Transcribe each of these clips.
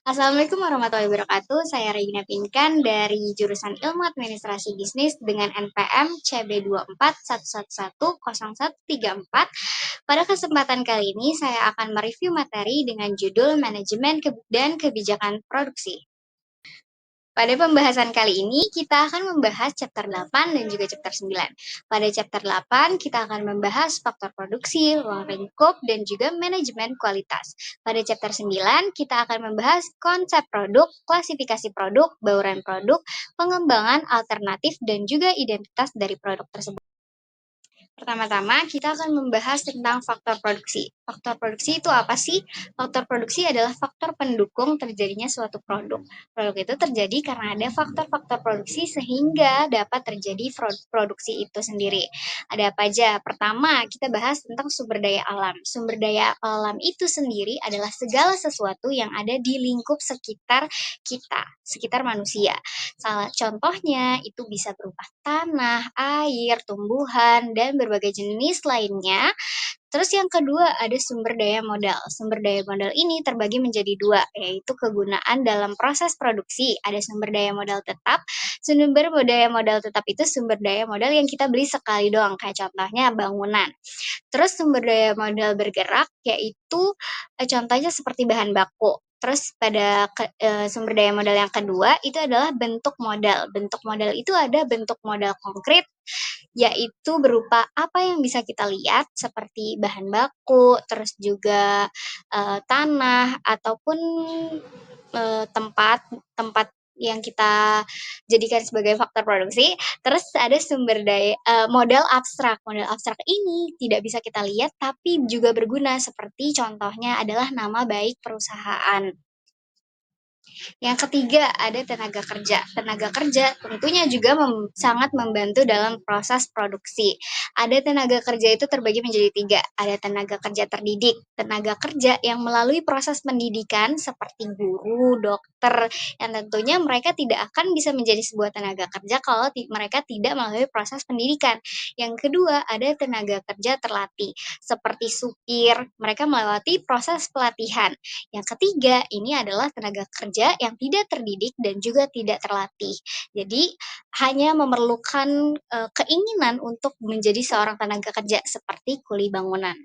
Assalamualaikum warahmatullahi wabarakatuh. Saya Regina Pinkan dari jurusan Ilmu Administrasi Bisnis dengan NPM CB2411101134. Pada kesempatan kali ini saya akan mereview materi dengan judul Manajemen dan Kebijakan Produksi. Pada pembahasan kali ini, kita akan membahas chapter 8 dan juga chapter 9. Pada chapter 8, kita akan membahas faktor produksi, ruang lingkup, dan juga manajemen kualitas. Pada chapter 9, kita akan membahas konsep produk, klasifikasi produk, bauran produk, pengembangan alternatif, dan juga identitas dari produk tersebut. Pertama-tama, kita akan membahas tentang faktor produksi. Faktor produksi itu apa sih? Faktor produksi adalah faktor pendukung terjadinya suatu produk. Produk itu terjadi karena ada faktor-faktor produksi sehingga dapat terjadi produksi itu sendiri. Ada apa aja? Pertama, kita bahas tentang sumber daya alam. Sumber daya alam itu sendiri adalah segala sesuatu yang ada di lingkup sekitar kita, sekitar manusia. Salah contohnya itu bisa berupa tanah, air, tumbuhan, dan berbagai jenis lainnya. Terus yang kedua ada sumber daya modal. Sumber daya modal ini terbagi menjadi dua, yaitu kegunaan dalam proses produksi. Ada sumber daya modal tetap. Sumber daya modal tetap itu sumber daya modal yang kita beli sekali doang, kayak contohnya bangunan. Terus sumber daya modal bergerak yaitu contohnya seperti bahan baku. Terus pada sumber daya modal yang kedua itu adalah bentuk modal. Bentuk modal itu ada bentuk modal konkret, yaitu berupa apa yang bisa kita lihat seperti bahan baku, terus juga tanah ataupun tempat tempat yang kita jadikan sebagai faktor produksi. Terus ada sumber daya modal abstrak. Modal abstrak ini tidak bisa kita lihat tapi juga berguna, seperti contohnya adalah nama baik perusahaan. Yang ketiga, ada tenaga kerja. Tenaga kerja tentunya juga sangat membantu dalam proses produksi. Ada tenaga kerja itu terbagi menjadi tiga. Ada tenaga kerja terdidik, tenaga kerja yang melalui proses pendidikan seperti guru, dokter, yang tentunya mereka tidak akan bisa menjadi sebuah tenaga kerja kalau mereka tidak melalui proses pendidikan. Yang kedua, ada tenaga kerja terlatih, seperti supir, mereka melewati proses pelatihan. Yang ketiga, ini adalah tenaga kerja yang tidak terdidik dan juga tidak terlatih. Jadi, hanya memerlukan keinginan untuk menjadi seorang tenaga kerja seperti kuli bangunan.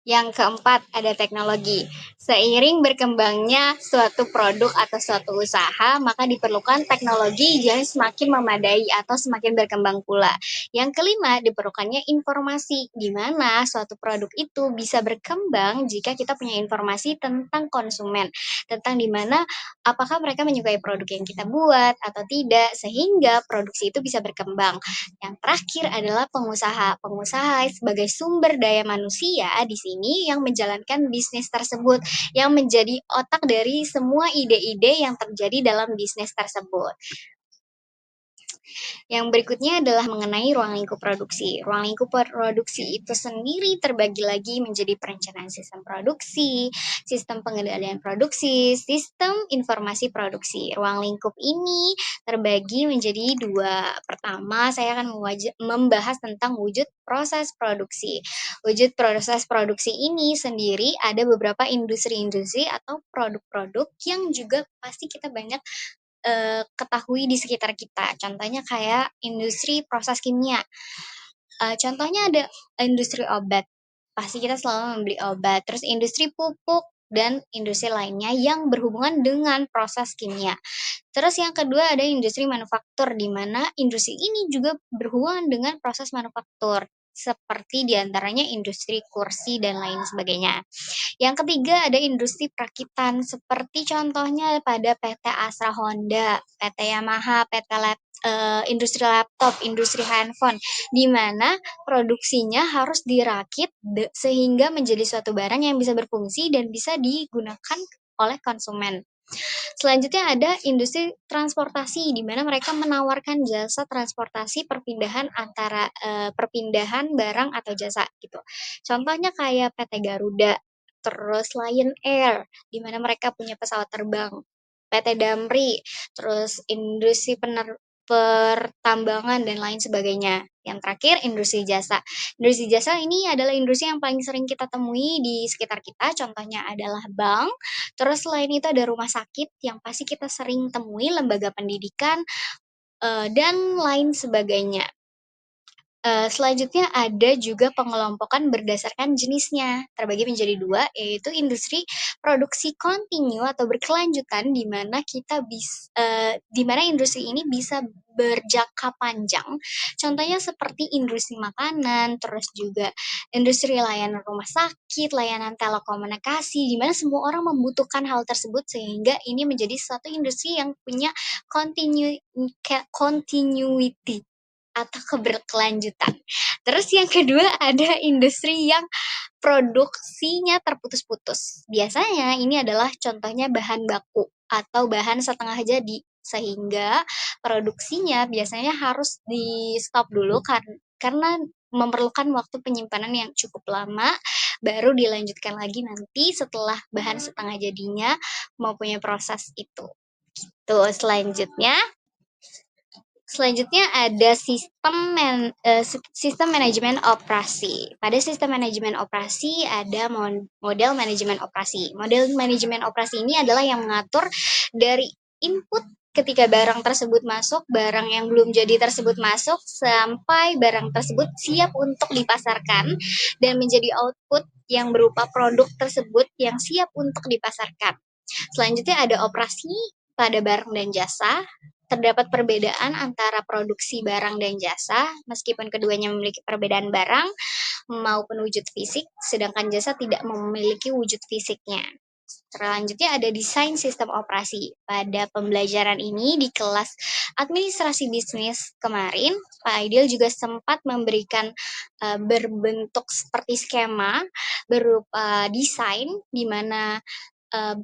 Yang keempat, ada teknologi. Seiring berkembangnya suatu produk atau suatu usaha, maka diperlukan teknologi yang semakin memadai atau semakin berkembang pula. Yang kelima, diperlukannya informasi, di mana suatu produk itu bisa berkembang jika kita punya informasi tentang konsumen, tentang di mana apakah mereka menyukai produk yang kita buat atau tidak, sehingga produksi itu bisa berkembang. Yang terakhir adalah pengusaha. Pengusaha sebagai sumber daya manusia di sini yang menjalankan bisnis tersebut, yang menjadi otak dari semua ide-ide yang terjadi dalam bisnis tersebut. Yang berikutnya adalah mengenai ruang lingkup produksi. Ruang lingkup produksi itu sendiri terbagi lagi menjadi perencanaan sistem produksi, sistem pengendalian produksi, sistem informasi produksi. Ruang lingkup ini terbagi menjadi dua. Pertama, saya akan membahas tentang wujud proses produksi. Wujud proses produksi ini sendiri ada beberapa industri-industri atau produk-produk yang juga pasti kita banyak ketahui di sekitar kita. Contohnya kayak industri proses kimia. Contohnya ada industri obat, pasti kita selalu membeli obat. Terus industri pupuk dan industri lainnya yang berhubungan dengan proses kimia. Terus yang kedua ada industri manufaktur, di mana industri ini juga berhubungan dengan proses manufaktur, seperti diantaranya industri kursi dan lain sebagainya. Yang ketiga ada industri perakitan, seperti contohnya pada PT Astra Honda, PT Yamaha, industri laptop, industri handphone, di mana produksinya harus dirakit sehingga menjadi suatu barang yang bisa berfungsi dan bisa digunakan oleh konsumen. Selanjutnya ada industri transportasi, di mana mereka menawarkan jasa transportasi perpindahan antara perpindahan barang atau jasa gitu. Contohnya kayak PT Garuda, terus Lion Air, di mana mereka punya pesawat terbang, PT Damri, terus industri pertambangan dan lain sebagainya. Yang terakhir, industri jasa. Industri jasa ini adalah industri yang paling sering kita temui di sekitar kita, contohnya adalah bank, Terus selain itu ada rumah sakit yang pasti kita sering temui, lembaga pendidikan, dan lain sebagainya. Selanjutnya ada juga pengelompokan berdasarkan jenisnya, terbagi menjadi 2, yaitu industri produksi kontinu atau berkelanjutan di mana industri ini bisa berjangka panjang. Contohnya seperti industri makanan, terus juga industri layanan rumah sakit, layanan telekomunikasi, di mana semua orang membutuhkan hal tersebut sehingga ini menjadi suatu industri yang punya continuity atau keberkelanjutan. Terus yang kedua ada industri yang produksinya terputus-putus. Biasanya ini adalah contohnya bahan baku atau bahan setengah jadi, sehingga produksinya biasanya harus di-stop dulu karena memerlukan waktu penyimpanan yang cukup lama, baru dilanjutkan lagi nanti setelah bahan setengah jadinya mempunyai proses itu. Tuh, Selanjutnya ada sistem manajemen operasi. Pada sistem manajemen operasi ada model manajemen operasi. Model manajemen operasi ini adalah yang mengatur dari input ketika barang tersebut masuk, barang yang belum jadi tersebut masuk, sampai barang tersebut siap untuk dipasarkan dan menjadi output yang berupa produk tersebut yang siap untuk dipasarkan. Selanjutnya ada operasi pada barang dan jasa. Terdapat perbedaan antara produksi barang dan jasa, meskipun keduanya memiliki perbedaan barang maupun wujud fisik, sedangkan jasa tidak memiliki wujud fisiknya. Selanjutnya ada desain sistem operasi. Pada pembelajaran ini di kelas administrasi bisnis kemarin, Pak Aidil juga sempat memberikan berbentuk seperti skema berupa desain di mana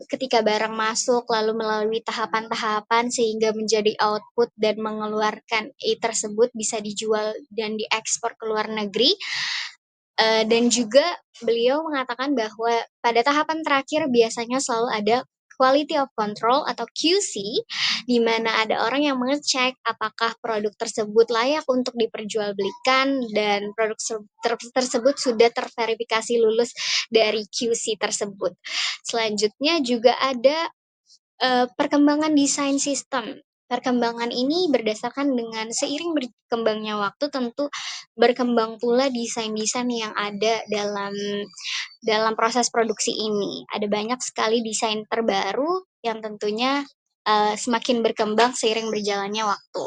ketika barang masuk lalu melalui tahapan-tahapan sehingga menjadi output dan mengeluarkan tersebut bisa dijual dan diekspor ke luar negeri. Dan juga beliau mengatakan bahwa pada tahapan terakhir biasanya selalu ada quality of control atau QC, di mana ada orang yang mengecek apakah produk tersebut layak untuk diperjualbelikan dan produk tersebut sudah terverifikasi lulus dari QC tersebut. Selanjutnya juga ada perkembangan desain sistem. Perkembangan ini berdasarkan dengan seiring berkembangnya waktu tentu berkembang pula desain-desain yang ada dalam proses produksi ini. Ada banyak sekali desain terbaru yang tentunya semakin berkembang seiring berjalannya waktu.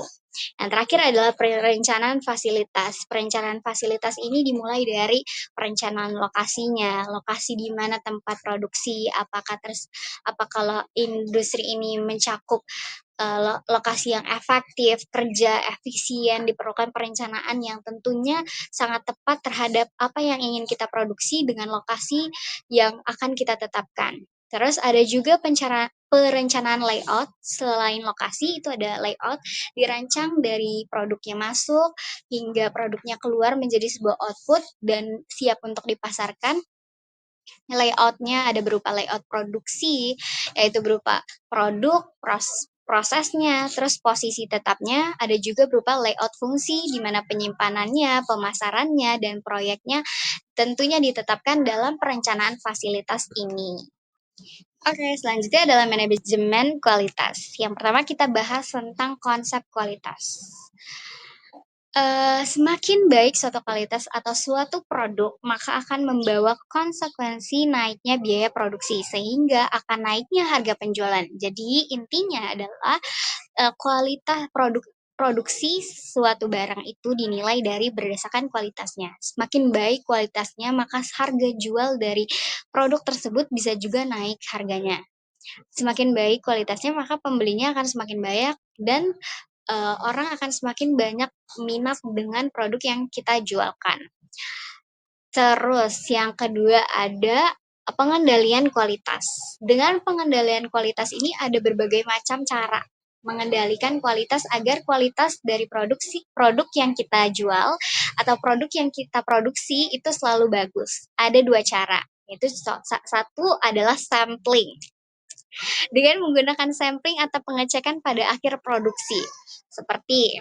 Yang terakhir adalah perencanaan fasilitas. Perencanaan fasilitas ini dimulai dari perencanaan lokasinya, lokasi di mana tempat produksi, apakah industri ini mencakup lokasi yang efektif, kerja efisien, diperlukan perencanaan yang tentunya sangat tepat terhadap apa yang ingin kita produksi dengan lokasi yang akan kita tetapkan. Terus ada juga perencanaan layout. Selain lokasi, itu ada layout, dirancang dari produknya masuk hingga produknya keluar menjadi sebuah output dan siap untuk dipasarkan. Layoutnya ada berupa layout produksi, yaitu berupa produk, prosesnya, terus posisi tetapnya, ada juga berupa layout fungsi, di mana penyimpanannya, pemasarannya, dan proyeknya tentunya ditetapkan dalam perencanaan fasilitas ini. Oke, selanjutnya adalah manajemen kualitas. Yang pertama kita bahas tentang konsep kualitas. Semakin baik suatu kualitas atau suatu produk, maka akan membawa konsekuensi naiknya biaya produksi, sehingga akan naiknya harga penjualan. Jadi intinya adalah kualitas produksi suatu barang itu dinilai dari berdasarkan kualitasnya. Semakin baik kualitasnya, maka harga jual dari produk tersebut bisa juga naik harganya. Semakin baik kualitasnya, maka pembelinya akan semakin banyak dan orang akan semakin banyak minat dengan produk yang kita jualkan. Terus yang kedua ada pengendalian kualitas. Dengan pengendalian kualitas ini ada berbagai macam cara mengendalikan kualitas agar kualitas dari produk yang kita jual atau produk yang kita produksi itu selalu bagus. Ada 2 cara, yaitu satu adalah sampling. Dengan menggunakan sampling atau pengecekan pada akhir produksi. Seperti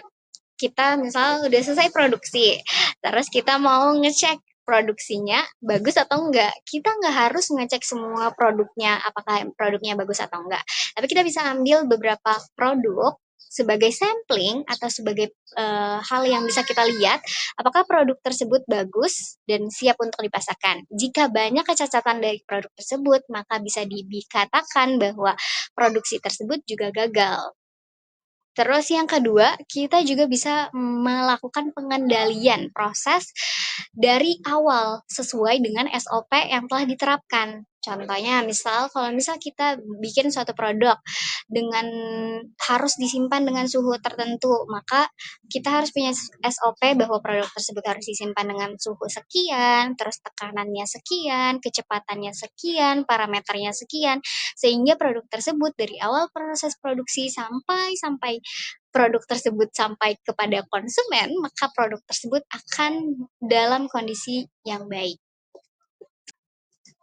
kita misal udah selesai produksi, terus kita mau ngecek produksinya bagus atau enggak. Kita nggak harus ngecek semua produknya, apakah produknya bagus atau enggak. Tapi kita bisa ambil beberapa produk sebagai sampling atau sebagai hal yang bisa kita lihat apakah produk tersebut bagus dan siap untuk dipasarkan. Jika banyak kecacatan dari produk tersebut, maka bisa dikatakan bahwa produksi tersebut juga gagal. Terus yang kedua, kita juga bisa melakukan pengendalian proses dari awal sesuai dengan SOP yang telah diterapkan. Contohnya, kalau misal kita bikin suatu produk dengan harus disimpan dengan suhu tertentu, maka kita harus punya SOP bahwa produk tersebut harus disimpan dengan suhu sekian, terus tekanannya sekian, kecepatannya sekian, parameternya sekian, sehingga produk tersebut dari awal proses produksi sampai produk tersebut sampai kepada konsumen, maka produk tersebut akan dalam kondisi yang baik.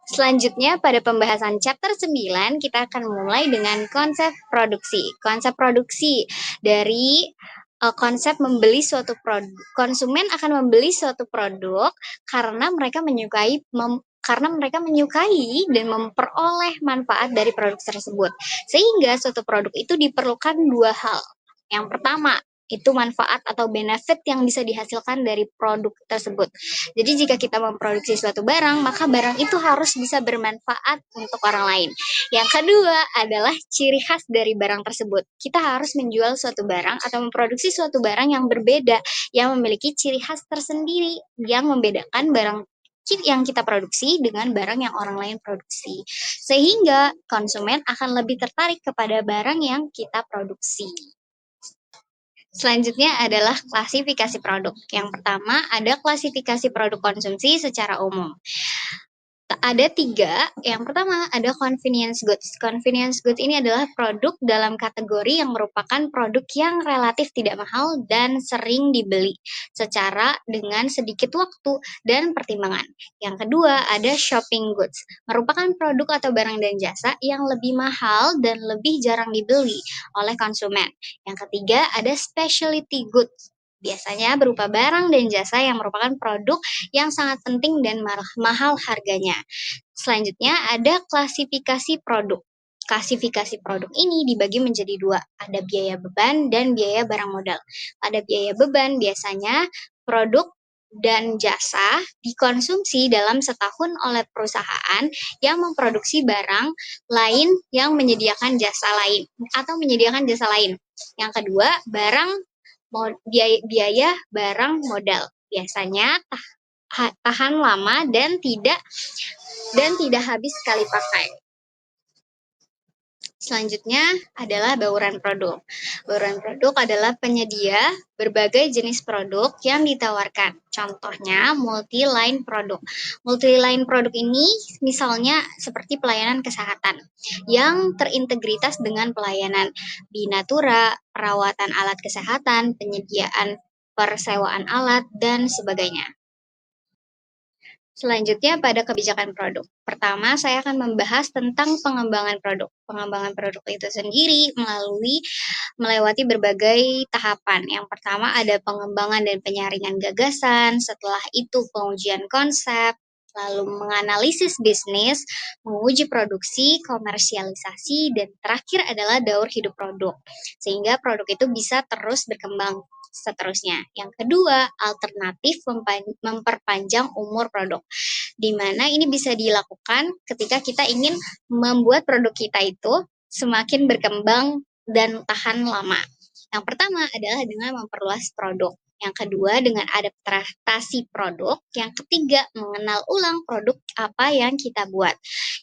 Selanjutnya, pada pembahasan chapter 9, kita akan mulai dengan konsep produksi. Konsep produksi dari konsep membeli suatu produk. Konsumen akan membeli suatu produk karena mereka menyukai dan memperoleh manfaat dari produk tersebut. Sehingga suatu produk itu diperlukan dua hal. Yang pertama, itu manfaat atau benefit yang bisa dihasilkan dari produk tersebut. Jadi jika kita memproduksi suatu barang, maka barang itu harus bisa bermanfaat untuk orang lain. Yang kedua adalah ciri khas dari barang tersebut. Kita harus menjual suatu barang atau memproduksi suatu barang yang berbeda, yang memiliki ciri khas tersendiri, yang membedakan barang yang kita produksi dengan barang yang orang lain produksi. Sehingga konsumen akan lebih tertarik kepada barang yang kita produksi. Selanjutnya adalah klasifikasi produk. Yang pertama ada klasifikasi produk konsumsi secara umum. Ada 3. Yang pertama ada convenience goods. Convenience goods ini adalah produk dalam kategori yang merupakan produk yang relatif tidak mahal dan sering dibeli secara dengan sedikit waktu dan pertimbangan. Yang kedua ada shopping goods. Merupakan produk atau barang dan jasa yang lebih mahal dan lebih jarang dibeli oleh konsumen. Yang ketiga ada specialty goods. Biasanya berupa barang dan jasa yang merupakan produk yang sangat penting dan mahal harganya. Selanjutnya ada klasifikasi produk. Klasifikasi produk ini dibagi menjadi 2, ada biaya beban dan biaya barang modal. Pada biaya beban biasanya produk dan jasa dikonsumsi dalam setahun oleh perusahaan yang memproduksi barang lain yang menyediakan jasa lain atau menyediakan jasa lain. Yang kedua, biaya barang modal. Biasanya tahan lama dan tidak habis sekali pakai. Selanjutnya adalah bauran produk. Bauran produk adalah penyedia berbagai jenis produk yang ditawarkan. Contohnya multi-line produk. Multi-line produk ini misalnya seperti pelayanan kesehatan yang terintegritas dengan pelayanan binatura, perawatan alat kesehatan, penyediaan persewaan alat, dan sebagainya. Selanjutnya pada kebijakan produk. Pertama, saya akan membahas tentang pengembangan produk. Pengembangan produk itu sendiri melewati berbagai tahapan. Yang pertama ada pengembangan dan penyaringan gagasan, setelah itu pengujian konsep, lalu menganalisis bisnis, menguji produksi, komersialisasi, dan terakhir adalah daur hidup produk. Sehingga produk itu bisa terus berkembang seterusnya. Yang kedua, alternatif memperpanjang umur produk, di mana ini bisa dilakukan ketika kita ingin membuat produk kita itu semakin berkembang dan tahan lama. Yang pertama adalah dengan memperluas produk. Yang kedua dengan adaptasi produk. Yang ketiga mengenal ulang produk apa yang kita buat.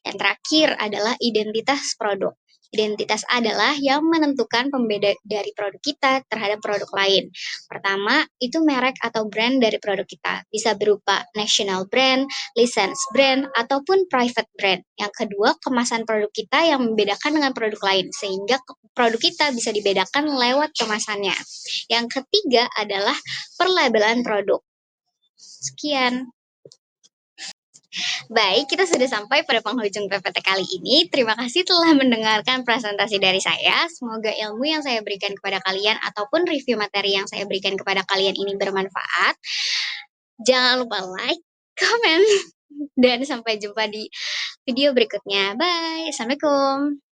Yang terakhir adalah identitas produk. Identitas adalah yang menentukan pembeda dari produk kita terhadap produk lain. Pertama, itu merek atau brand dari produk kita. Bisa berupa national brand, license brand, ataupun private brand. Yang kedua, kemasan produk kita yang membedakan dengan produk lain, sehingga produk kita bisa dibedakan lewat kemasannya. Yang ketiga adalah perlabelan produk. Sekian. Baik, kita sudah sampai pada penghujung PPT kali ini. Terima kasih telah mendengarkan presentasi dari saya. Semoga ilmu yang saya berikan kepada kalian ataupun review materi yang saya berikan kepada kalian ini bermanfaat. Jangan lupa like, komen, dan sampai jumpa di video berikutnya. Bye, assalamualaikum.